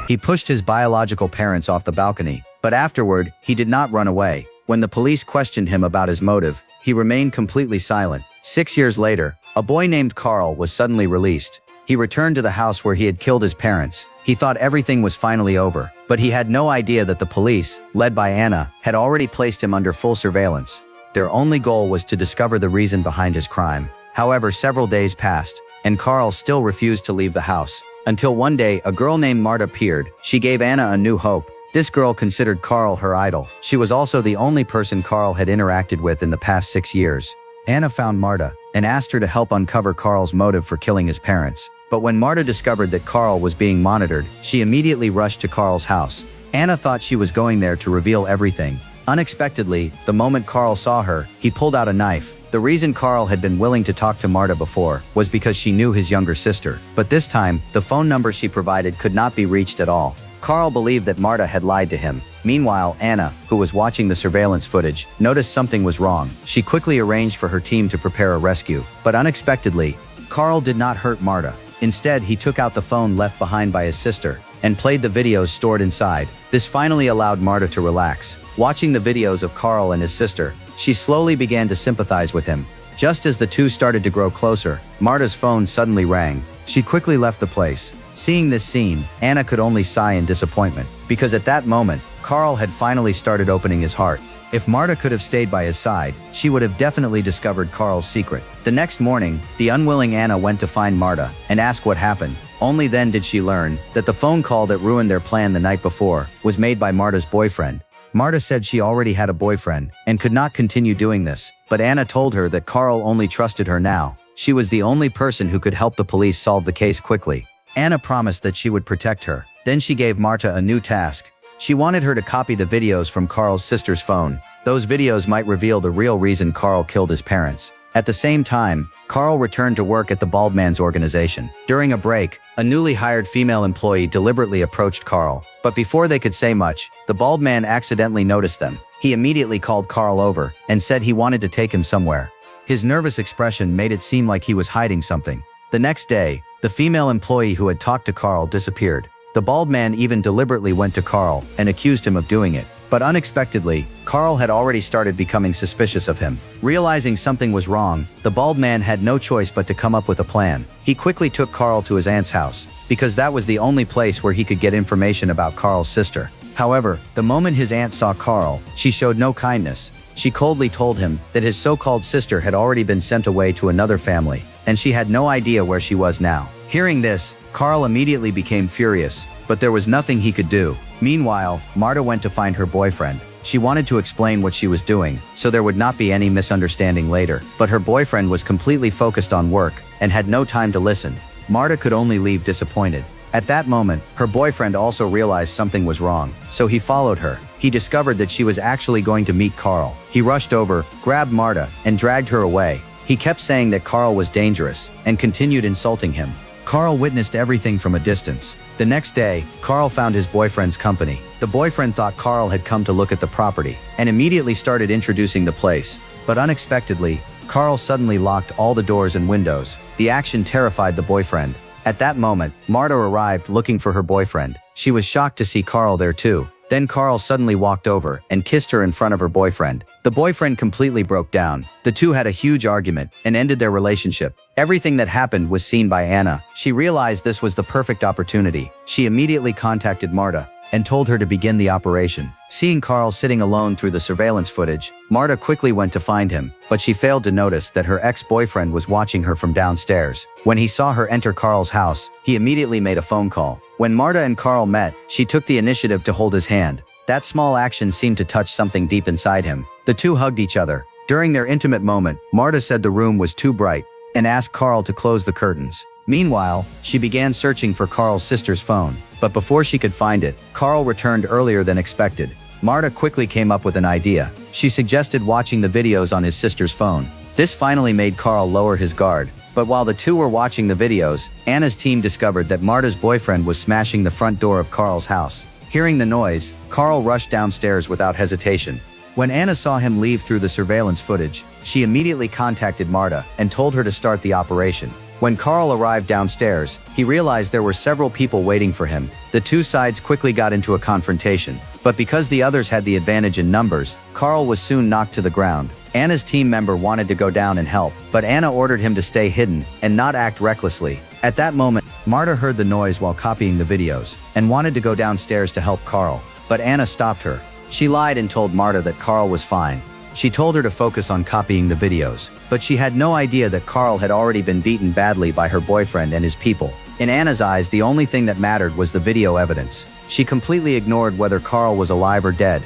He pushed his biological parents off the balcony, but afterward, he did not run away. When the police questioned him about his motive, he remained completely silent. 6 years later, a boy named Carl was suddenly released. He returned to the house where he had killed his parents. He thought everything was finally over, but he had no idea that the police, led by Anna, had already placed him under full surveillance. Their only goal was to discover the reason behind his crime. However, several days passed, and Carl still refused to leave the house. Until one day, a girl named Marta appeared. She gave Anna a new hope. This girl considered Carl her idol. She was also the only person Carl had interacted with in the past 6 years. Anna found Marta and asked her to help uncover Carl's motive for killing his parents. But when Marta discovered that Carl was being monitored, she immediately rushed to Carl's house. Anna thought she was going there to reveal everything. Unexpectedly, the moment Carl saw her, he pulled out a knife. The reason Carl had been willing to talk to Marta before was because she knew his younger sister. But this time, the phone number she provided could not be reached at all. Carl believed that Marta had lied to him. Meanwhile, Anna, who was watching the surveillance footage, noticed something was wrong. She quickly arranged for her team to prepare a rescue. But unexpectedly, Carl did not hurt Marta. Instead, he took out the phone left behind by his sister and played the videos stored inside. This finally allowed Marta to relax. Watching the videos of Carl and his sister, she slowly began to sympathize with him. Just as the two started to grow closer, Marta's phone suddenly rang. She quickly left the place. Seeing this scene, Anna could only sigh in disappointment, because at that moment, Carl had finally started opening his heart. If Marta could have stayed by his side, she would have definitely discovered Carl's secret. The next morning, the unwilling Anna went to find Marta and ask what happened. Only then did she learn that the phone call that ruined their plan the night before was made by Marta's boyfriend. Marta said she already had a boyfriend and could not continue doing this, but Anna told her that Carl only trusted her now. She was the only person who could help the police solve the case quickly. Anna promised that she would protect her. Then she gave Marta a new task. She wanted her to copy the videos from Carl's sister's phone. Those videos might reveal the real reason Carl killed his parents. At the same time, Carl returned to work at the Bald Man's organization. During a break, a newly hired female employee deliberately approached Carl. But before they could say much, the Bald Man accidentally noticed them. He immediately called Carl over and said he wanted to take him somewhere. His nervous expression made it seem like he was hiding something. The next day, the female employee who had talked to Carl disappeared. The Bald Man even deliberately went to Carl and accused him of doing it. But unexpectedly, Carl had already started becoming suspicious of him. Realizing something was wrong, the Bald Man had no choice but to come up with a plan. He quickly took Carl to his aunt's house, because that was the only place where he could get information about Carl's sister. However, the moment his aunt saw Carl, she showed no kindness. She coldly told him that his so-called sister had already been sent away to another family, and she had no idea where she was now. Hearing this, Carl immediately became furious, but there was nothing he could do. Meanwhile, Marta went to find her boyfriend. She wanted to explain what she was doing, so there would not be any misunderstanding later. But her boyfriend was completely focused on work and had no time to listen. Marta could only leave disappointed. At that moment, her boyfriend also realized something was wrong, so he followed her. He discovered that she was actually going to meet Carl. He rushed over, grabbed Marta, and dragged her away. He kept saying that Carl was dangerous and continued insulting him. Carl witnessed everything from a distance. The next day, Carl found his boyfriend's company. The boyfriend thought Carl had come to look at the property and immediately started introducing the place. But unexpectedly, Carl suddenly locked all the doors and windows. The action terrified the boyfriend. At that moment, Marta arrived looking for her boyfriend. She was shocked to see Carl there too. Then Carl suddenly walked over and kissed her in front of her boyfriend. The boyfriend completely broke down. The two had a huge argument and ended their relationship. Everything that happened was seen by Anna. She realized this was the perfect opportunity. She immediately contacted Marta and told her to begin the operation. Seeing Carl sitting alone through the surveillance footage, Marta quickly went to find him, but she failed to notice that her ex-boyfriend was watching her from downstairs. When he saw her enter Carl's house, he immediately made a phone call. When Marta and Carl met, she took the initiative to hold his hand. That small action seemed to touch something deep inside him. The two hugged each other. During their intimate moment, Marta said the room was too bright and asked Carl to close the curtains. Meanwhile, she began searching for Carl's sister's phone, but before she could find it, Carl returned earlier than expected. Marta quickly came up with an idea. She suggested watching the videos on his sister's phone. This finally made Carl lower his guard. But while the two were watching the videos, Anna's team discovered that Marta's boyfriend was smashing the front door of Carl's house. Hearing the noise, Carl rushed downstairs without hesitation. When Anna saw him leave through the surveillance footage, she immediately contacted Marta and told her to start the operation. When Carl arrived downstairs, he realized there were several people waiting for him. The two sides quickly got into a confrontation, but because the others had the advantage in numbers, Carl was soon knocked to the ground. Anna's team member wanted to go down and help, but Anna ordered him to stay hidden and not act recklessly. At that moment, Marta heard the noise while copying the videos and wanted to go downstairs to help Carl, but Anna stopped her. She lied and told Marta that Carl was fine. She told her to focus on copying the videos, but she had no idea that Carl had already been beaten badly by her boyfriend and his people. In Anna's eyes, the only thing that mattered was the video evidence. She completely ignored whether Carl was alive or dead.